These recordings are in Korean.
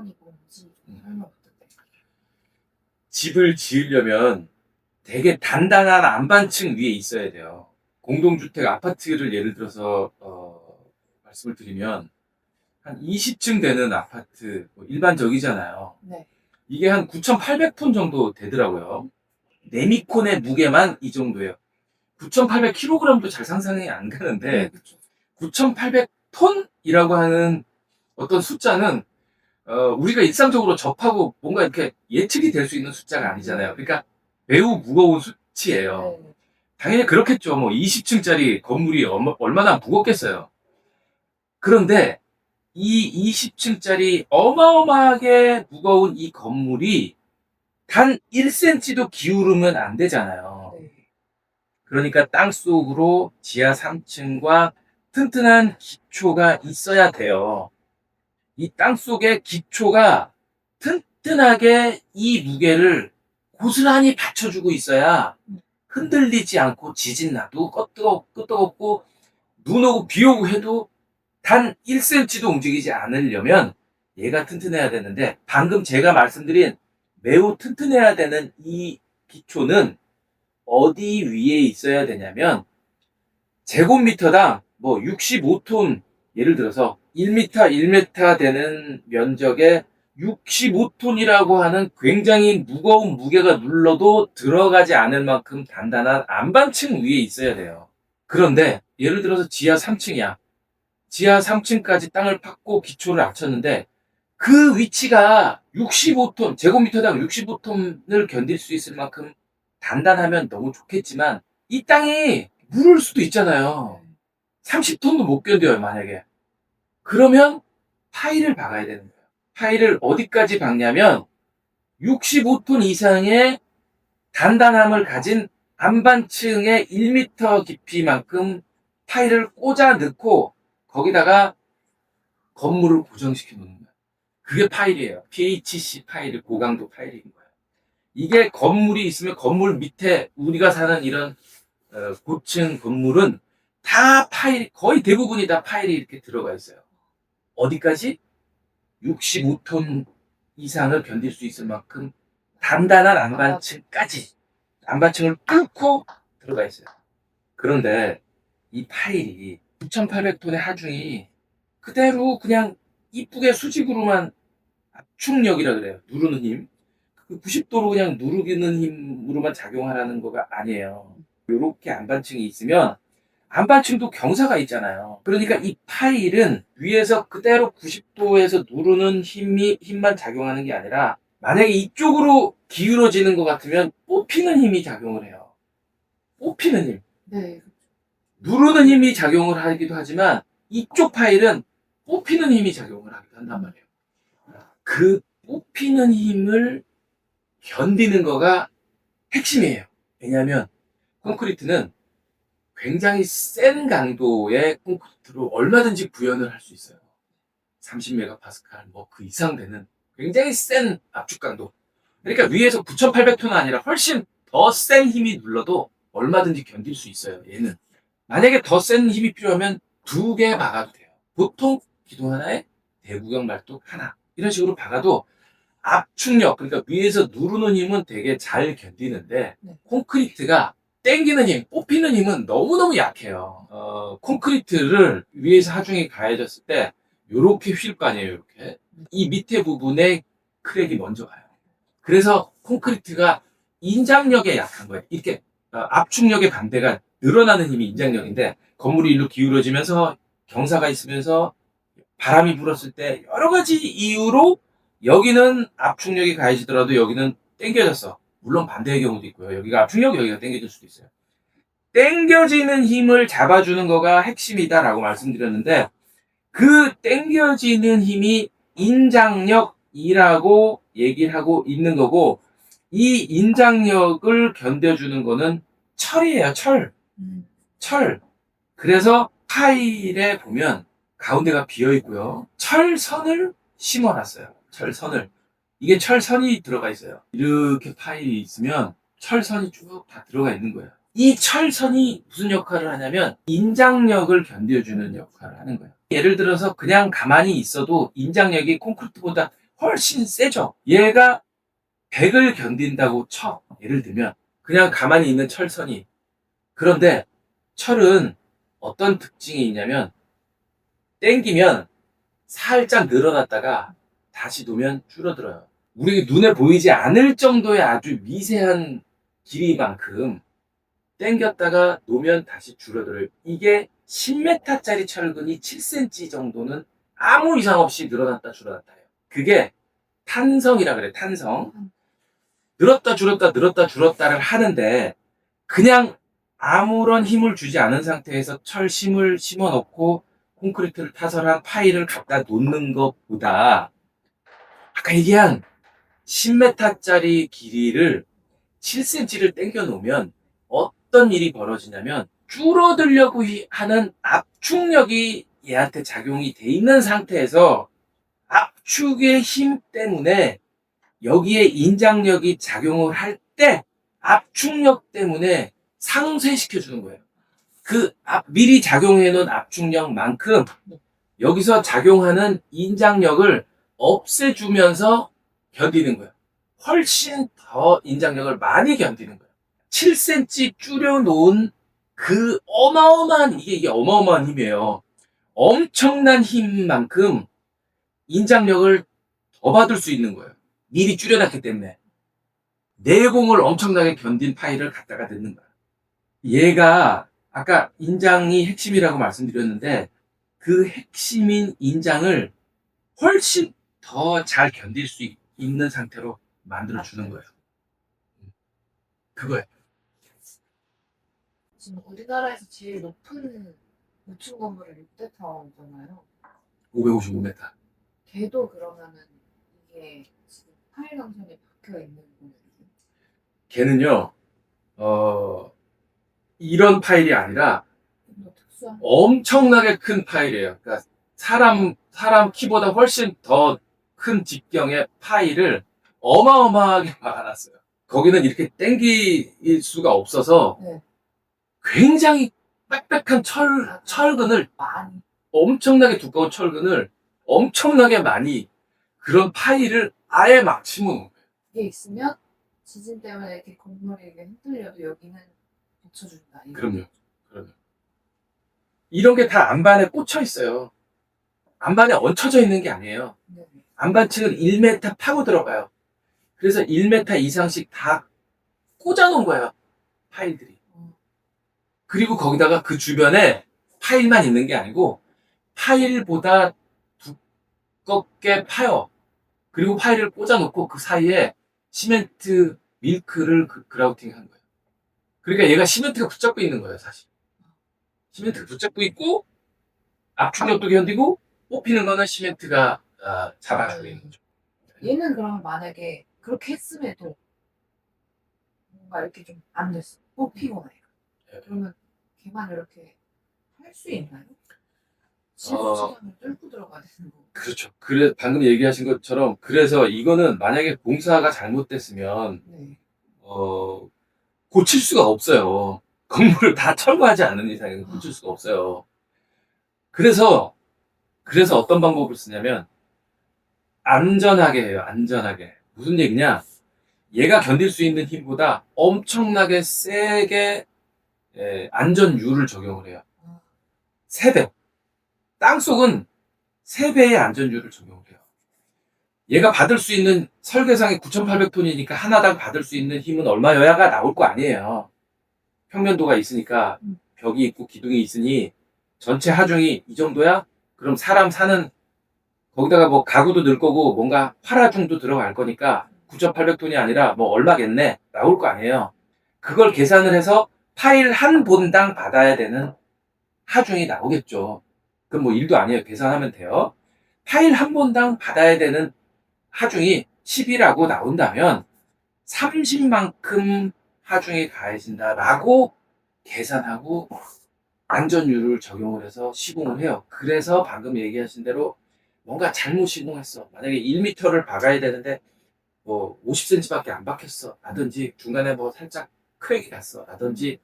조건이 뭔지 좀 설명 부탁드릴게요. 집을 지으려면 되게 단단한 안반층 위에 있어야 돼요. 공동주택 아파트를 예를 들어서 말씀을 드리면 한 20층 되는 아파트 뭐 일반적이잖아요. 네. 이게 한 9,800톤 정도 되더라고요. 네미콘의 무게만 이 정도예요. 9,800kg도 잘 상상이 안 가는데 그렇죠. 9,800톤이라고 하는 어떤 숫자는 우리가 일상적으로 접하고 뭔가 이렇게 예측이 될 수 있는 숫자가 아니잖아요. 그러니까 매우 무거운 수치예요. 네. 당연히 그렇겠죠. 뭐 20층짜리 건물이 얼마나 무겁겠어요. 그런데 이 20층짜리 어마어마하게 무거운 이 건물이 단 1cm도 기울으면 안 되잖아요. 네. 그러니까 땅속으로 지하 3층과 튼튼한 기초가 있어야 돼요. 이 땅속에 기초가 튼튼하게 이 무게를 고스란히 받쳐주고 있어야 흔들리지 않고 지진 나도 끄떡없고 눈 오고 비 오고 해도 단 1cm도 움직이지 않으려면 얘가 튼튼해야 되는데, 방금 제가 말씀드린 매우 튼튼해야 되는 이 기초는 어디 위에 있어야 되냐면 제곱미터당 뭐 65톤, 예를 들어서 1m 되는 면적에 65톤이라고 하는 굉장히 무거운 무게가 눌러도 들어가지 않을 만큼 단단한 안반층 위에 있어야 돼요. 그런데 예를 들어서 지하 3층이야. 지하 3층까지 땅을 팠고 기초를 갖췄는데 그 위치가 65톤, 제곱미터당 65톤을 견딜 수 있을 만큼 단단하면 너무 좋겠지만 이 땅이 무를 수도 있잖아요. 30톤도 못 견뎌요, 만약에. 그러면 파일을 박아야 되는 거예요. 파일을 어디까지 박냐면 65톤 이상의 단단함을 가진 안반층의 1m 깊이만큼 파일을 꽂아 넣고 거기다가 건물을 고정시켜 놓는 거예요. 그게 파일이에요. PHC 파일, 고강도 파일인 거예요. 이게 건물이 있으면 건물 밑에 우리가 사는 이런 고층 건물은 다 파일, 거의 대부분이 다 파일이 이렇게 들어가 있어요. 어디까지? 65톤 이상을 견딜 수 있을 만큼 단단한 안반층까지, 안반층을 뚫고 들어가 있어요. 그런데 이 파일이 9,800톤의 하중이 그대로 그냥 이쁘게 수직으로만, 압축력이라 그래요. 누르는 힘. 그 90도로 그냥 누르는 힘으로만 작용하라는 거가 아니에요. 이렇게 안반층이 있으면 안반층도 경사가 있잖아요. 그러니까 이 파일은 위에서 그대로 90도에서 누르는 힘만 작용하는 게 아니라 만약에 이쪽으로 기울어지는 것 같으면 뽑히는 힘이 작용을 해요. 뽑히는 힘. 네. 누르는 힘이 작용을 하기도 하지만 이쪽 파일은 뽑히는 힘이 작용을 하기도 한단 말이에요. 그 뽑히는 힘을 견디는 거가 핵심이에요. 왜냐하면 콘크리트는 굉장히 센 강도의 콘크리트로 얼마든지 구현을 할 수 있어요. 30메가파스칼 뭐 그 이상 되는 굉장히 센 압축 강도. 그러니까 위에서 9,800톤 아니라 훨씬 더 센 힘이 눌러도 얼마든지 견딜 수 있어요. 얘는 만약에 더 센 힘이 필요하면 2개 박아도 돼요. 보통 기둥 하나에 대구경 말뚝 하나, 이런 식으로 박아도 압축력, 그러니까 위에서 누르는 힘은 되게 잘 견디는데 콘크리트가 땡기는 힘, 뽑히는 힘은 너무너무 약해요. 콘크리트를 위에서 하중이 가해졌을 때 요렇게 휠 거 아니에요. 이렇게 이 밑에 부분에 크랙이 먼저 가요. 그래서 콘크리트가 인장력에 약한 거예요. 이렇게 압축력의 반대가 늘어나는 힘이 인장력인데, 건물이 일로 기울어지면서 경사가 있으면서 바람이 불었을 때 여러 가지 이유로 여기는 압축력이 가해지더라도 여기는 당겨졌어. 물론 반대의 경우도 있고요. 여기가 압축력, 여기가 당겨질 수도 있어요. 당겨지는 힘을 잡아주는 거가 핵심이다라고 말씀드렸는데, 그 당겨지는 힘이 인장력이라고 얘기를 하고 있는 거고, 이 인장력을 견뎌주는 거는 철이에요. 철. 그래서 파일에 보면 가운데가 비어 있고요. 철선을 심어놨어요. 철선을. 이게 철선이 들어가 있어요. 이렇게 파일이 있으면 철선이 쭉 다 들어가 있는 거예요. 이 철선이 무슨 역할을 하냐면 인장력을 견뎌주는 역할을 하는 거예요. 예를 들어서 그냥 가만히 있어도 인장력이 콘크리트보다 훨씬 세죠. 얘가 100을 견딘다고 쳐. 예를 들면 그냥 가만히 있는 철선이. 그런데 철은 어떤 특징이 있냐면 땡기면 살짝 늘어났다가 다시 놓으면 줄어들어요. 우리 눈에 보이지 않을 정도의 아주 미세한 길이만큼 땡겼다가 놓으면 다시 줄어들어요. 이게 10m짜리 철근이 7cm 정도는 아무 이상 없이 늘어났다 줄어났다 해요. 그게 탄성이라 그래, 탄성. 늘었다 줄었다 늘었다 줄었다를 하는데 그냥 아무런 힘을 주지 않은 상태에서 철심을 심어 놓고 콘크리트를 타설한 파일을 갖다 놓는 것보다 아까 얘기한 10m짜리 길이를 7cm를 당겨 놓으면 어떤 일이 벌어지냐면 줄어들려고 하는 압축력이 얘한테 작용이 돼 있는 상태에서 압축의 힘 때문에 여기에 인장력이 작용을 할 때 압축력 때문에 상쇄시켜 주는 거예요. 미리 작용해 놓은 압축력만큼 여기서 작용하는 인장력을 없애주면서 견디는 거예요. 훨씬 더 인장력을 많이 견디는 거예요. 7cm 줄여놓은 그 이게 어마어마한 힘이에요. 엄청난 힘만큼 인장력을 더 받을 수 있는 거예요. 미리 줄여놨기 때문에. 내공을 엄청나게 견딘 파일을 갖다가 넣는 거예요. 얘가 아까 인장이 핵심이라고 말씀드렸는데 그 핵심인 인장을 훨씬 더 잘 견딜 수 있는 상태로 만들어주는 거예요. 그거예요. 지금 우리나라에서 제일 높은 우측 건물이 롯데타워잖아요. 555m. 걔도 그러면은 이게 지금 파일 강선이 박혀 있는 거예요. 걔는요, 이런 파일이 아니라 뭐 특수한 엄청나게 큰 파일이에요. 그러니까 사람 키보다 훨씬 더 큰 직경의 파일을 어마어마하게 박아놨어요. 거기는 이렇게 땡길 수가 없어서 네. 굉장히 빽빽한 철근을 많이 엄청나게 두꺼운 철근을 엄청나게 많이 그런 파일을 아예 막 심어놓은 거예요. 그게 있으면 지진 때문에 이렇게 건물이 이렇게 흔들려도 여기는 받쳐준다. 그럼요. 이런 게 다 안반에 꽂혀 있어요. 안반에 얹혀져 있는 게 아니에요. 네. 안반층은 1m 파고 들어가요. 그래서 1m 이상씩 다 꽂아놓은 거예요. 파일들이. 그리고 거기다가 그 주변에 파일만 있는 게 아니고 파일보다 두껍게 파요. 그리고 파일을 꽂아놓고 그 사이에 시멘트 밀크를 그라우팅 한 거예요. 그러니까 얘가 시멘트가 붙잡고 있는 거예요, 사실. 시멘트가 붙잡고 있고 압축력도 견디고 뽑히는 거는 시멘트가 잡아주고 있는 거죠. 얘는 그러면 만약에 그렇게 했음에도 뭔가 이렇게 좀 안 됐어. 뽑히거나 이거. 그러면 걔만 이렇게 할 수 있나요? 시간을 뚫고 들어가야 되는 거. 그렇죠. 방금 얘기하신 것처럼 그래서 이거는 만약에 공사가 잘못됐으면 네. 고칠 수가 없어요. 건물을 다 철거하지 않는 이상은 고칠 수가 없어요. 그래서 어떤 방법을 쓰냐면 안전하게 해요. 안전하게. 무슨 얘기냐? 얘가 견딜 수 있는 힘보다 엄청나게 세게 안전유를 적용을 해요. 3배. 땅속은 3배의 안전유를 적용을 해요. 얘가 받을 수 있는 설계상이 9,800톤이니까 하나당 받을 수 있는 힘은 얼마여야가 나올 거 아니에요. 평면도가 있으니까 벽이 있고 기둥이 있으니 전체 하중이 이 정도야? 그럼 사람 사는 거기다가 뭐 가구도 넣을 거고 뭔가 화라중도 들어갈 거니까 9,800톤이 아니라 뭐 얼마겠네 나올 거 아니에요. 그걸 계산을 해서 파일 한 본당 받아야 되는 하중이 나오겠죠. 그럼 뭐 일도 아니에요. 계산하면 돼요. 파일 한 본당 받아야 되는 하중이 10이라고 나온다면 30만큼 하중이 가해진다라고 계산하고 안전유를 적용을 해서 시공을 해요. 그래서 방금 얘기하신 대로 뭔가 잘못 시공했어. 만약에 1m를 박아야 되는데 뭐 50cm밖에 안 박혔어. 라든지 중간에 뭐 살짝 크랙이 갔어. 라든지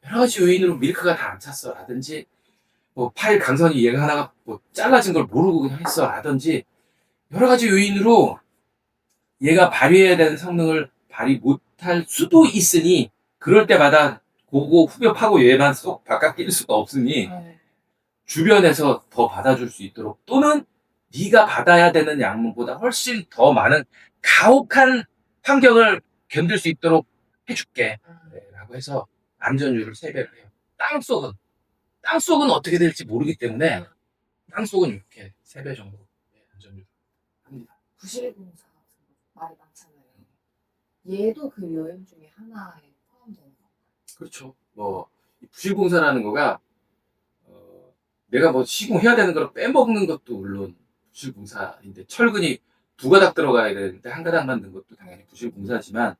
여러 가지 요인으로 밀크가 다 안 찼어. 라든지 뭐 파일 강선이 얘가 하나가 뭐 잘라진 걸 모르고 그냥 했어. 라든지 여러 가지 요인으로 얘가 발휘해야 되는 성능을 발휘 못할 수도 있으니 그럴 때마다 고거 후벼 파고 얘만 쏙 바깥 낄 수가 없으니 네. 주변에서 더 받아줄 수 있도록 또는 네가 받아야 되는 양보다 훨씬 더 많은 가혹한 환경을 견딜 수 있도록 해줄게 라고 해서 안전율을 3배를 해요. 땅속은 어떻게 될지 모르기 때문에 땅속은 이렇게 3배 정도 안전율 합니다. 부실공사 같은 거 말이 많잖아요. 얘도 그 요인 중에 하나에 포함되는 거. 그렇죠. 뭐 부실공사라는 거가 내가 뭐 시공해야 되는 걸 빼먹는 것도 물론 부실공사인데 철근이 2가닥 들어가야 되는데 1가닥 만든 것도 당연히 부실공사지만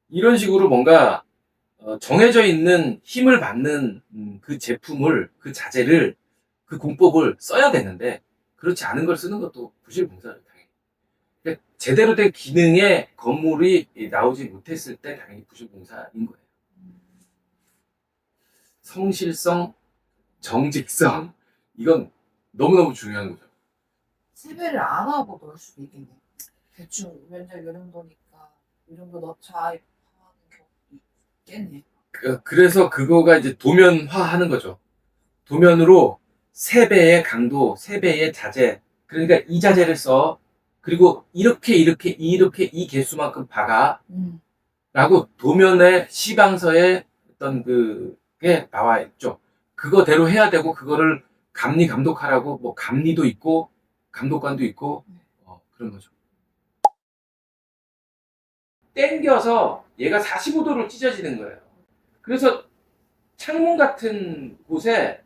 이런 식으로 뭔가 정해져 있는 힘을 받는 그 제품을 그 자재를 그 공법을 써야 되는데 그렇지 않은 걸 쓰는 것도 부실공사죠 당연히. 그러니까 제대로 된 기능의 건물이 나오지 못했을 때 당연히 부실공사인 거예요. 성실성, 정직성 이건 너무너무 중요한 거죠. 세배를 안 하고 넣을 수도 있겠네. 대충 면적 요 정도니까 이 정도 넣자 하는 경우도 있겠네. 그래서 그거가 이제 도면화하는 거죠. 도면으로 3배의 강도, 3배의 자재. 그러니까 이 자재를 써. 그리고 이렇게 이 개수만큼 박아. 라고 도면에 시방서에 어떤 그게 나와 있죠. 그거대로 해야 되고 그거를 감리 감독하라고 뭐 감리도 있고 감독관도 있고 그런 거죠. 땡겨서 얘가 45도로 찢어지는 거예요. 그래서 창문 같은 곳에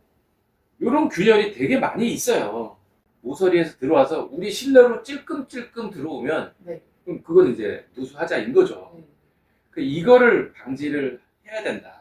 이런 균열이 되게 많이 있어요. 모서리에서 들어와서 우리 실내로 찔끔찔끔 들어오면 네. 그럼 그건 이제 누수하자인 거죠. 이거를 방지를 해야 된다.